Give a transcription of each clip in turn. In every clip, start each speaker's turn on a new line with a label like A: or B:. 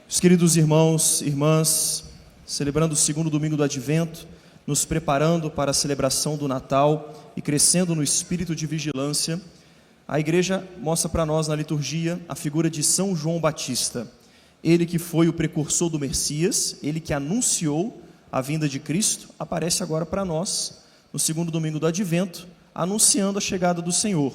A: Meus queridos irmãos e irmãs, celebrando o segundo domingo do Advento, nos preparando para a celebração do Natal e crescendo no espírito de vigilância, a igreja mostra para nós na liturgia a figura de São João Batista. Ele que foi o precursor do Messias, ele que anunciou a vinda de Cristo, aparece agora para nós, no segundo domingo do Advento, anunciando a chegada do Senhor.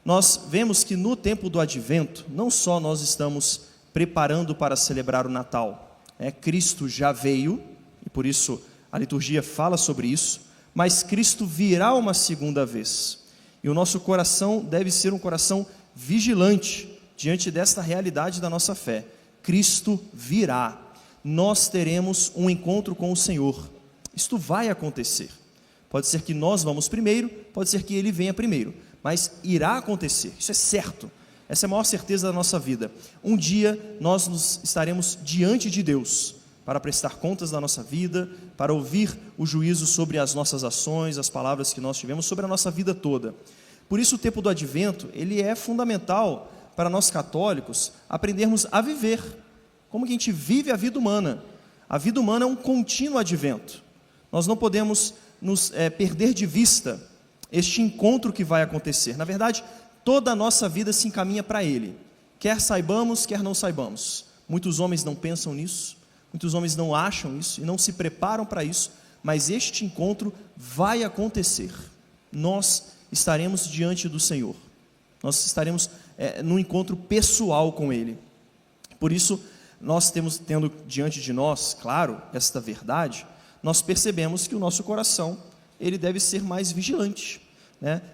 A: Nós vemos que no tempo do Advento, não só nós estamos preparando para celebrar o Natal, Cristo já veio, e por isso a liturgia fala sobre isso, mas Cristo virá uma segunda vez, e o nosso coração deve ser um coração vigilante, diante desta realidade da nossa fé. Cristo virá, nós teremos um encontro com o Senhor, isto vai acontecer, pode ser que nós vamos primeiro, pode ser que Ele venha primeiro, mas irá acontecer, isso é certo. Essa é a maior certeza da nossa vida. Um dia nós estaremos diante de Deus para prestar contas da nossa vida, para ouvir o juízo sobre as nossas ações, as palavras que nós tivemos, sobre a nossa vida toda. Por isso o tempo do Advento, ele é fundamental para nós católicos aprendermos a viver. Como que a gente vive a vida humana? A vida humana é um contínuo advento. Nós não podemos nos perder de vista este encontro que vai acontecer. Na verdade, toda a nossa vida se encaminha para Ele, quer saibamos, quer não saibamos. Muitos homens não pensam nisso, muitos homens não acham isso e não se preparam para isso, mas este encontro vai acontecer. Nós estaremos diante do Senhor, nós estaremos num encontro pessoal com Ele. Por isso, nós tendo diante de nós, claro, esta verdade, nós percebemos que o nosso coração, ele deve ser mais vigilante,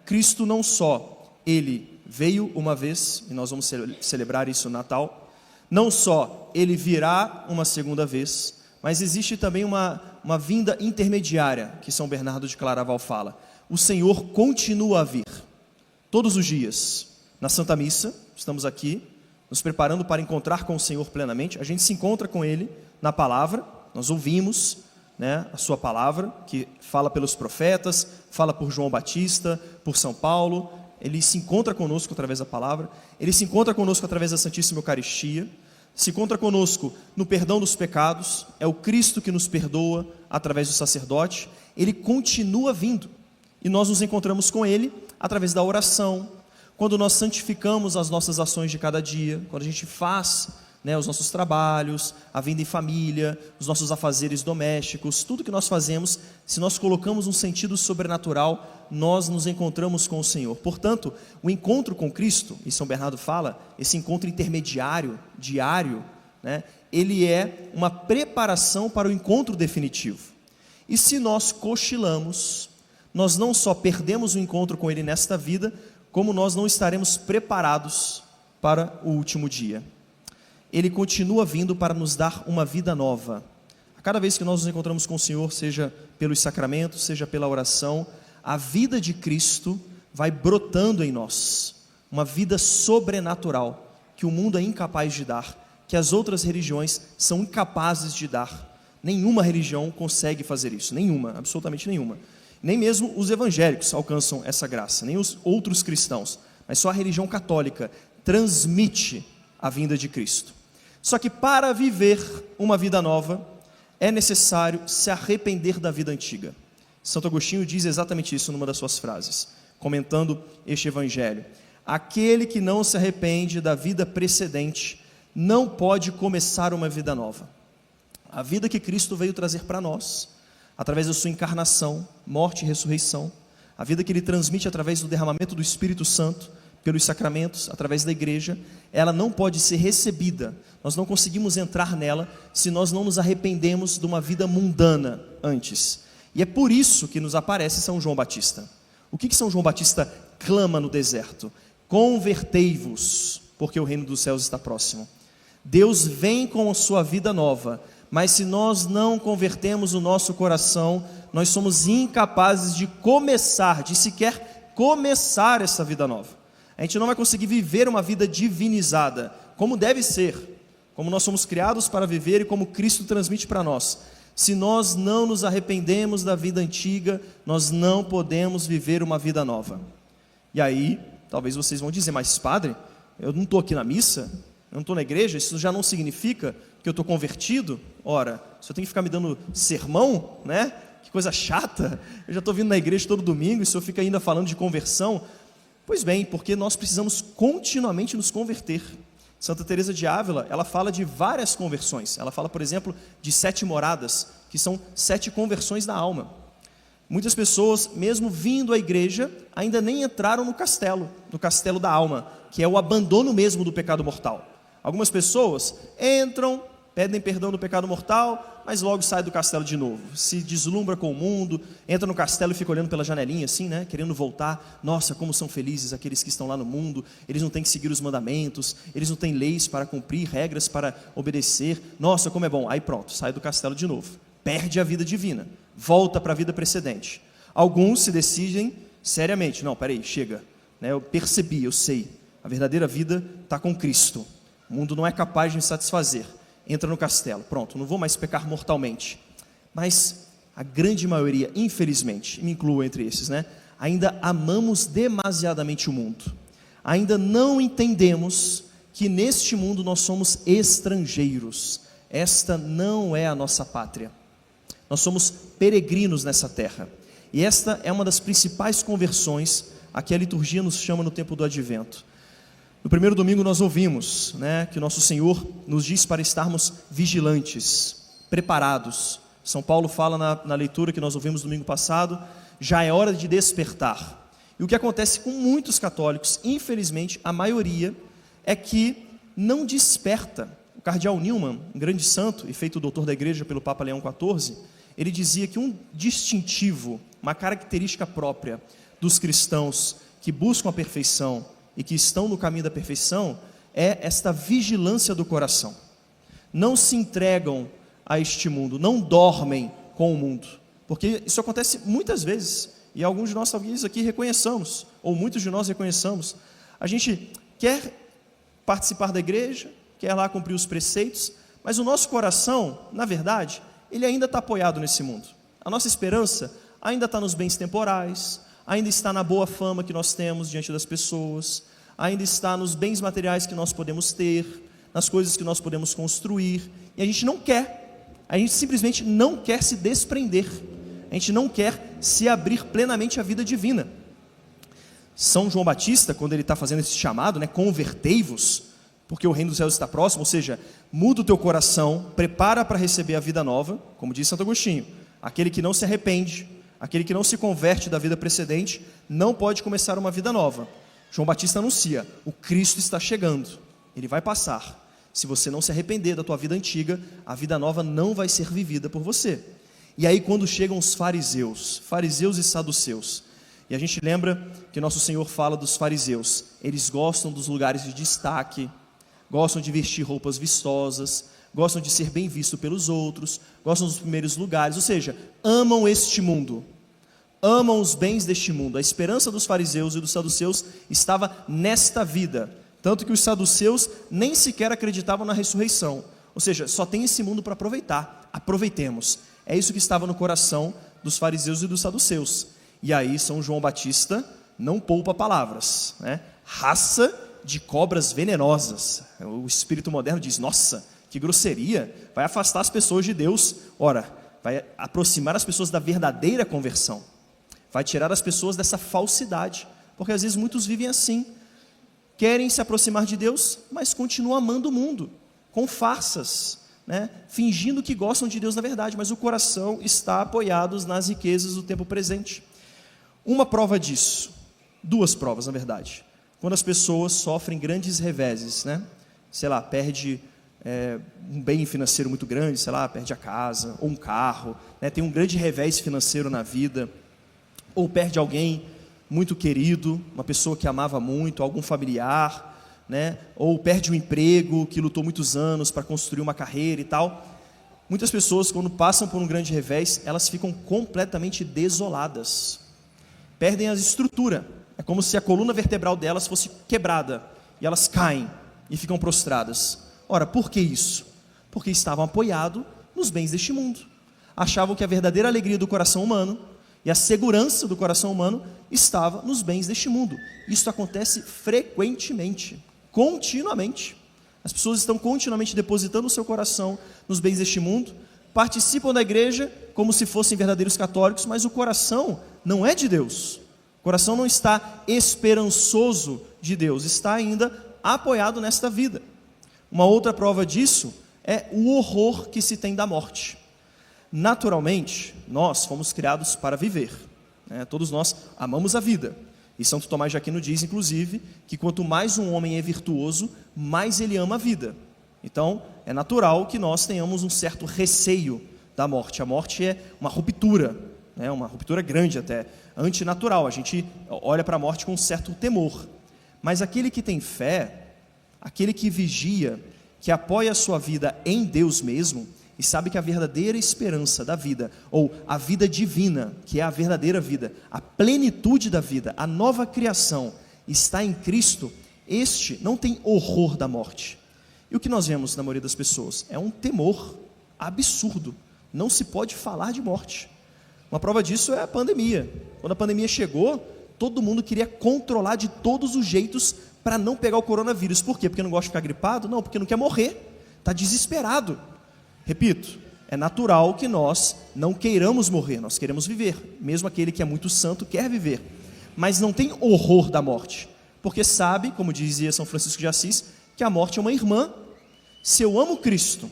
A: Cristo não só Ele veio uma vez, e nós vamos celebrar isso no Natal, não só Ele virá uma segunda vez, mas existe também uma vinda intermediária, que São Bernardo de Claraval fala. O Senhor continua a vir, todos os dias, na Santa Missa, estamos aqui, nos preparando para encontrar com o Senhor plenamente, a gente se encontra com Ele na palavra, nós ouvimos a sua palavra, que fala pelos profetas, fala por João Batista, por São Paulo. Ele se encontra conosco através da palavra, Ele se encontra conosco através da Santíssima Eucaristia, se encontra conosco no perdão dos pecados, é o Cristo que nos perdoa através do sacerdote. Ele continua vindo, e nós nos encontramos com Ele através da oração, quando nós santificamos as nossas ações de cada dia, quando a gente faz os nossos trabalhos, a vida em família, os nossos afazeres domésticos, tudo que nós fazemos, se nós colocamos um sentido sobrenatural, nós nos encontramos com o Senhor. Portanto, o encontro com Cristo, e São Bernardo fala, esse encontro intermediário, diário, ele é uma preparação para o encontro definitivo. E se nós cochilamos, nós não só perdemos o encontro com Ele nesta vida, como nós não estaremos preparados para o último dia. Ele continua vindo para nos dar uma vida nova. A cada vez que nós nos encontramos com o Senhor, seja pelos sacramentos, seja pela oração, a vida de Cristo vai brotando em nós. Uma vida sobrenatural, que o mundo é incapaz de dar, que as outras religiões são incapazes de dar. Nenhuma religião consegue fazer isso, nenhuma, absolutamente nenhuma. Nem mesmo os evangélicos alcançam essa graça, nem os outros cristãos, mas só a religião católica transmite a vinda de Cristo. Só que para viver uma vida nova, é necessário se arrepender da vida antiga. Santo Agostinho diz exatamente isso numa das suas frases, comentando este evangelho. Aquele que não se arrepende da vida precedente, não pode começar uma vida nova. A vida que Cristo veio trazer para nós, através da sua encarnação, morte e ressurreição, a vida que Ele transmite através do derramamento do Espírito Santo, pelos sacramentos, através da igreja, ela não pode ser recebida, nós não conseguimos entrar nela se nós não nos arrependemos de uma vida mundana antes. E é por isso que nos aparece São João Batista. O que São João Batista clama no deserto? Convertei-vos, porque o reino dos céus está próximo. Deus vem com a sua vida nova, mas se nós não convertemos o nosso coração, nós somos incapazes de começar, de sequer começar essa vida nova. A gente não vai conseguir viver uma vida divinizada, como deve ser, como nós somos criados para viver e como Cristo transmite para nós. Se nós não nos arrependemos da vida antiga, nós não podemos viver uma vida nova. E aí, talvez vocês vão dizer, mas padre, eu não estou aqui na missa, Eu não estou na igreja, isso já não significa que eu estou convertido? Ora, se eu tenho que ficar me dando sermão, né? Que coisa chata, eu já estou vindo na igreja todo domingo e o senhor fica ainda falando de conversão. Pois bem, porque nós precisamos continuamente nos converter. Santa Teresa de Ávila, ela fala de várias conversões. Ela fala, por exemplo, de 7 moradas, que são 7 conversões da alma. Muitas pessoas, mesmo vindo à igreja, ainda nem entraram no castelo da alma, que é o abandono mesmo do pecado mortal. Algumas pessoas entram, pedem perdão do pecado mortal, mas logo saem do castelo de novo. Se deslumbra com o mundo, entra no castelo e fica olhando pela janelinha assim, né? Querendo voltar. Nossa, como são felizes aqueles que estão lá no mundo. Eles não têm que seguir os mandamentos, eles não têm leis para cumprir, regras para obedecer. Nossa, como é bom. Aí pronto, sai do castelo de novo. Perde a vida divina, volta para a vida precedente. Alguns se decidem seriamente. Não, peraí, chega. Né? Eu percebi, eu sei. A verdadeira vida está com Cristo. O mundo não é capaz de me satisfazer. Entra no castelo, pronto, não vou mais pecar mortalmente. Mas a grande maioria, infelizmente, me incluo entre esses, né? Ainda amamos demasiadamente o mundo. Ainda não entendemos que neste mundo nós somos estrangeiros. Esta não é a nossa pátria. Nós somos peregrinos nessa terra. E esta é uma das principais conversões a que a liturgia nos chama no tempo do Advento. No primeiro domingo nós ouvimos, né, que o nosso Senhor nos diz para estarmos vigilantes, preparados. São Paulo fala na leitura que nós ouvimos domingo passado, já é hora de despertar. E o que acontece com muitos católicos, infelizmente, a maioria, é que não desperta. O cardeal Newman, um grande santo e feito doutor da igreja pelo Papa Leão XIV, ele dizia que um distintivo, uma característica própria dos cristãos que buscam a perfeição e que estão no caminho da perfeição, é esta vigilância do coração. Não se entregam a este mundo, não dormem com o mundo, porque isso acontece muitas vezes, e alguns de nós talvez aqui reconheçamos, ou muitos de nós reconheçamos. A gente quer participar da igreja, quer lá cumprir os preceitos, mas o nosso coração, na verdade, ele ainda está apoiado nesse mundo. A nossa esperança ainda está nos bens temporais, ainda está na boa fama que nós temos diante das pessoas, ainda está nos bens materiais que nós podemos ter, nas coisas que nós podemos construir, e a gente não quer, a gente simplesmente não quer se desprender, a gente não quer se abrir plenamente à vida divina. São João Batista, quando ele está fazendo esse chamado, né, convertei-vos, porque o reino dos céus está próximo, ou seja, muda o teu coração, prepara para receber a vida nova, como diz Santo Agostinho, aquele que não se arrepende, aquele que não se converte da vida precedente, não pode começar uma vida nova. João Batista anuncia, o Cristo está chegando, ele vai passar. Se você não se arrepender da tua vida antiga, a vida nova não vai ser vivida por você. E aí quando chegam os fariseus e saduceus, e a gente lembra que nosso Senhor fala dos fariseus, eles gostam dos lugares de destaque, gostam de vestir roupas vistosas, gostam de ser bem visto pelos outros, gostam dos primeiros lugares, ou seja, amam este mundo, amam os bens deste mundo. A esperança dos fariseus e dos saduceus estava nesta vida, tanto que os saduceus nem sequer acreditavam na ressurreição, ou seja, só tem esse mundo para aproveitar, aproveitemos. É isso que estava no coração dos fariseus e dos saduceus. E aí São João Batista não poupa palavras, né? Raça de cobras venenosas. O espírito moderno diz, nossa, que grosseria, vai afastar as pessoas de Deus. Ora, vai aproximar as pessoas da verdadeira conversão, vai tirar as pessoas dessa falsidade, porque às vezes muitos vivem assim, querem se aproximar de Deus, mas continuam amando o mundo, com farsas, né? Fingindo que gostam de Deus na verdade, mas o coração está apoiado nas riquezas do tempo presente. Uma prova disso, duas provas na verdade, quando as pessoas sofrem grandes reveses, né? Sei lá, perde um bem financeiro muito grande, sei lá, perde a casa, ou um carro, né? Tem um grande revés financeiro na vida, ou perde alguém muito querido, uma pessoa que amava muito, algum familiar, né? Ou perde um emprego que lutou muitos anos para construir uma carreira e tal. Muitas pessoas, quando passam por um grande revés, elas ficam completamente desoladas, perdem a estrutura, é como se a coluna vertebral delas fosse quebrada, e elas caem e ficam prostradas. Ora, por que isso? Porque estavam apoiados nos bens deste mundo, achavam que a verdadeira alegria do coração humano e a segurança do coração humano estava nos bens deste mundo. Isso acontece frequentemente, continuamente. As pessoas estão continuamente depositando o seu coração nos bens deste mundo, participam da igreja como se fossem verdadeiros católicos, mas o coração não é de Deus. O coração não está esperançoso de Deus, está ainda apoiado nesta vida. Uma outra prova disso é o horror que se tem da morte. Naturalmente, nós fomos criados para viver, né? Todos nós amamos a vida. E Santo Tomás de Aquino diz, inclusive, que quanto mais um homem é virtuoso, mais ele ama a vida. Então, é natural que nós tenhamos um certo receio da morte. A morte é uma ruptura, né? Uma ruptura grande até, antinatural. A gente olha para a morte com um certo temor. Mas aquele que tem fé, aquele que vigia, que apoia a sua vida em Deus mesmo, e sabe que a verdadeira esperança da vida, ou a vida divina, que é a verdadeira vida, a plenitude da vida, a nova criação, está em Cristo, este não tem horror da morte. E o que nós vemos na maioria das pessoas? É um temor absurdo. Não se pode falar de morte. Uma prova disso é a pandemia. Quando a pandemia chegou, todo mundo queria controlar de todos os jeitos para não pegar o coronavírus. Por quê? Porque não gosta de ficar gripado? Não, porque não quer morrer. Está desesperado. Repito, é natural que nós não queiramos morrer, nós queremos viver. Mesmo aquele que é muito santo quer viver. Mas não tem horror da morte. Porque sabe, como dizia São Francisco de Assis, que a morte é uma irmã. Se eu amo Cristo,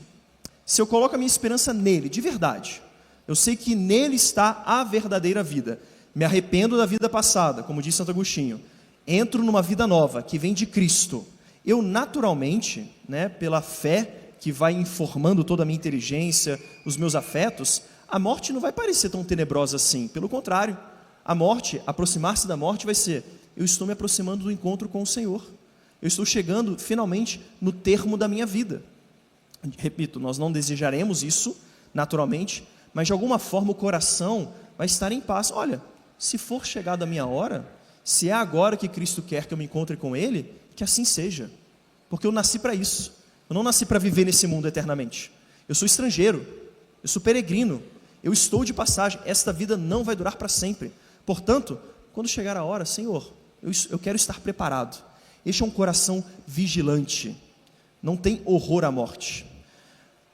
A: se eu coloco a minha esperança nele, de verdade, eu sei que nele está a verdadeira vida. Me arrependo da vida passada, como diz Santo Agostinho. Entro numa vida nova, que vem de Cristo. Eu naturalmente, né, pela fé, que vai informando toda a minha inteligência, os meus afetos, a morte não vai parecer tão tenebrosa assim. Pelo contrário, a morte, aproximar-se da morte vai ser, eu estou me aproximando do encontro com o Senhor. Eu estou chegando, finalmente, no termo da minha vida. Repito, nós não desejaremos isso, naturalmente, mas de alguma forma o coração vai estar em paz. Olha, se for chegada a minha hora, se é agora que Cristo quer que eu me encontre com Ele, que assim seja. Porque eu nasci para isso. Eu não nasci para viver nesse mundo eternamente. Eu sou estrangeiro, eu sou peregrino, eu estou de passagem. Esta vida não vai durar para sempre. Portanto, quando chegar a hora, Senhor, eu quero estar preparado. Este é um coração vigilante. Não tem horror à morte.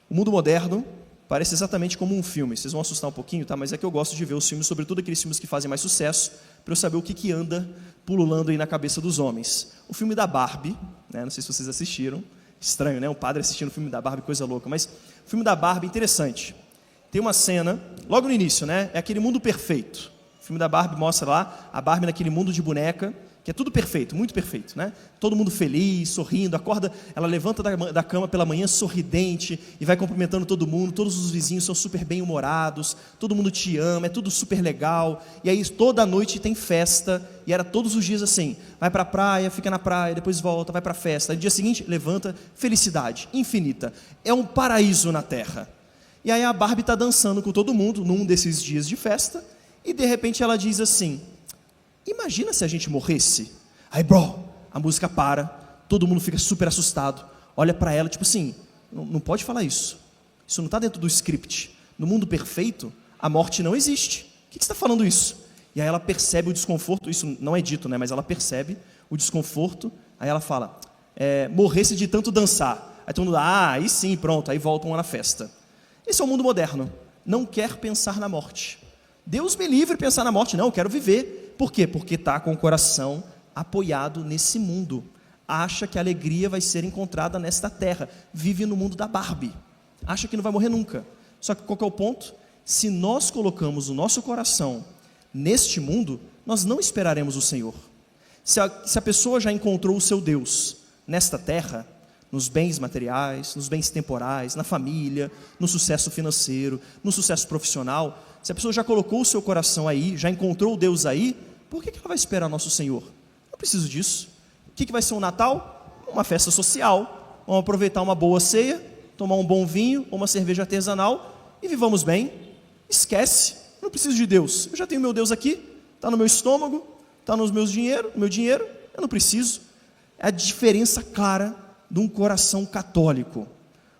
A: O mundo moderno parece exatamente como um filme. Vocês vão assustar um pouquinho, tá? Mas é que eu gosto de ver os filmes, sobretudo aqueles filmes que fazem mais sucesso, para eu saber o que anda pululando aí na cabeça dos homens. O filme da Barbie, né? Não sei se vocês assistiram. Estranho, né? Um padre assistindo o filme da Barbie, coisa louca. Mas o filme da Barbie, interessante. Tem uma cena, logo no início, né? É aquele mundo perfeito. O filme da Barbie mostra lá a Barbie naquele mundo de boneca, que é tudo perfeito, muito perfeito, né? Todo mundo feliz, sorrindo, acorda, ela levanta da cama pela manhã sorridente e vai cumprimentando todo mundo, todos os vizinhos são super bem-humorados, todo mundo te ama, é tudo super legal, e aí toda noite tem festa, e era todos os dias assim, vai pra praia, fica na praia, depois volta, vai pra festa, aí no dia seguinte, levanta, felicidade infinita, é um paraíso na terra. E aí a Barbie está dançando com todo mundo, num desses dias de festa, e de repente ela diz assim, imagina se a gente morresse. Aí, a música para, todo mundo fica super assustado, olha para ela, tipo assim, não pode falar isso. Isso não está dentro do script. No mundo perfeito, a morte não existe. O que você está falando isso? E aí ela percebe o desconforto, isso não é dito, né? Mas ela percebe o desconforto, aí ela fala, morresse de tanto dançar. Aí todo mundo, aí sim, pronto, aí voltam na festa. Esse é o mundo moderno, não quer pensar na morte. Deus me livre de pensar na morte, não, eu quero viver. Por quê? Porque está com o coração apoiado nesse mundo. Acha que a alegria vai ser encontrada nesta terra. Vive no mundo da Barbie. Acha que não vai morrer nunca. Só que qual que é o ponto? Se nós colocamos o nosso coração neste mundo, nós não esperaremos o Senhor. Se a pessoa já encontrou o seu Deus nesta terra, nos bens materiais, nos bens temporais, na família, no sucesso financeiro, no sucesso profissional, se a pessoa já colocou o seu coração aí, já encontrou o Deus aí, por que ela vai esperar nosso Senhor? Não preciso disso. O que vai ser um Natal? Uma festa social. Vamos aproveitar uma boa ceia, tomar um bom vinho, ou uma cerveja artesanal e vivamos bem. Esquece, não preciso de Deus. Eu já tenho meu Deus aqui, está no meu estômago, está no meu dinheiro, eu não preciso. É a diferença clara de um coração católico.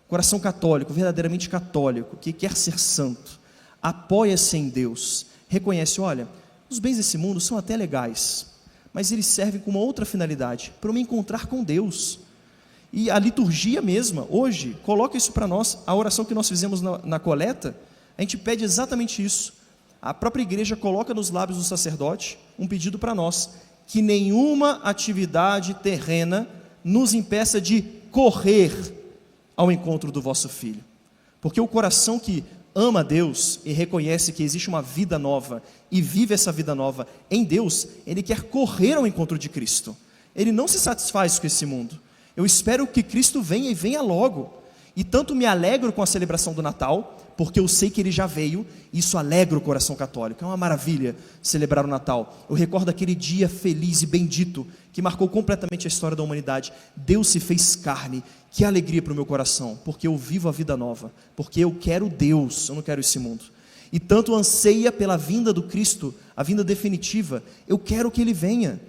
A: Coração católico, verdadeiramente católico, que quer ser santo, apoia-se em Deus, reconhece, olha, os bens desse mundo são até legais, mas eles servem com uma outra finalidade, para eu me encontrar com Deus. E a liturgia mesma, hoje, coloca isso para nós. A oração que nós fizemos na coleta, a gente pede exatamente isso. A própria igreja coloca nos lábios do sacerdote um pedido para nós: que nenhuma atividade terrena nos impeça de correr ao encontro do vosso Filho. Porque o coração que ama Deus e reconhece que existe uma vida nova e vive essa vida nova em Deus, ele quer correr ao encontro de Cristo. Ele não se satisfaz com esse mundo. Eu espero que Cristo venha e venha logo. E tanto me alegro com a celebração do Natal, porque eu sei que ele já veio, e isso alegra o coração católico. É uma maravilha celebrar o Natal. Eu recordo aquele dia feliz e bendito que marcou completamente a história da humanidade. Deus se fez carne. Que alegria para o meu coração, porque eu vivo a vida nova, porque eu quero Deus, eu não quero esse mundo. E tanto anseia pela vinda do Cristo, a vinda definitiva. Eu quero que ele venha.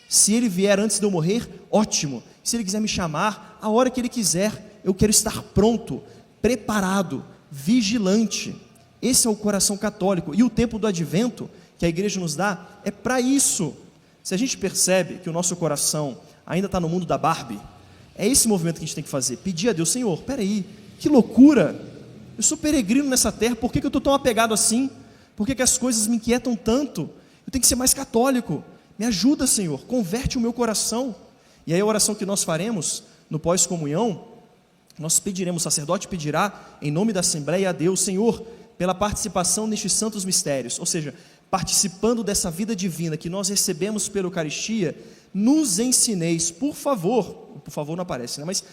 A: Se ele vier antes de eu morrer, ótimo. Se ele quiser me chamar, a hora que ele quiser, eu quero estar pronto, preparado, vigilante. Esse é o coração católico. E o tempo do advento que a igreja nos dá é para isso. Se a gente percebe que o nosso coração ainda está no mundo da Barbie, é esse movimento que a gente tem que fazer. Pedir a Deus: Senhor, peraí, que loucura. Eu sou peregrino nessa terra, por que eu estou tão apegado assim? Por que as coisas me inquietam tanto? Eu tenho que ser mais católico. Me ajuda, Senhor, converte o meu coração. E aí a oração que nós faremos no pós-comunhão, nós pediremos, o sacerdote pedirá em nome da Assembleia a Deus: Senhor, pela participação nestes santos mistérios, ou seja, participando dessa vida divina que nós recebemos pela Eucaristia, nos ensineis, por favor não aparece, né? Mas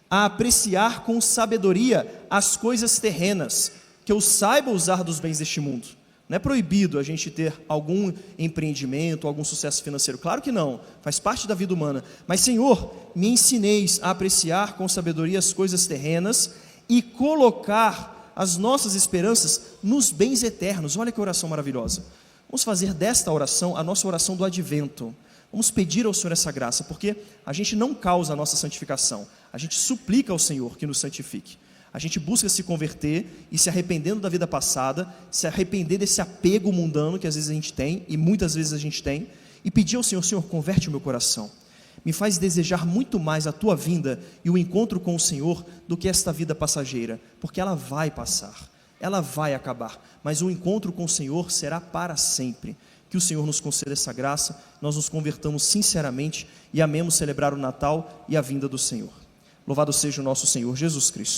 A: a apreciar com sabedoria as coisas terrenas, que eu saiba usar dos bens deste mundo. Não é proibido a gente ter algum empreendimento, algum sucesso financeiro, claro que não, faz parte da vida humana. Mas, Senhor, me ensineis a apreciar com sabedoria as coisas terrenas e colocar as nossas esperanças nos bens eternos. Olha que oração maravilhosa. Vamos fazer desta oração a nossa oração do advento. Vamos pedir ao Senhor essa graça, porque a gente não causa a nossa santificação, a gente suplica ao Senhor que nos santifique. A gente busca se converter e se arrependendo da vida passada, se arrepender desse apego mundano que às vezes a gente tem, e muitas vezes a gente tem, e pedir ao Senhor: Senhor, converte o meu coração, me faz desejar muito mais a tua vinda e o encontro com o Senhor do que esta vida passageira, porque ela vai passar, ela vai acabar, mas o encontro com o Senhor será para sempre. Que o Senhor nos conceda essa graça, nós nos convertamos sinceramente e amemos celebrar o Natal e a vinda do Senhor. Louvado seja o nosso Senhor Jesus Cristo.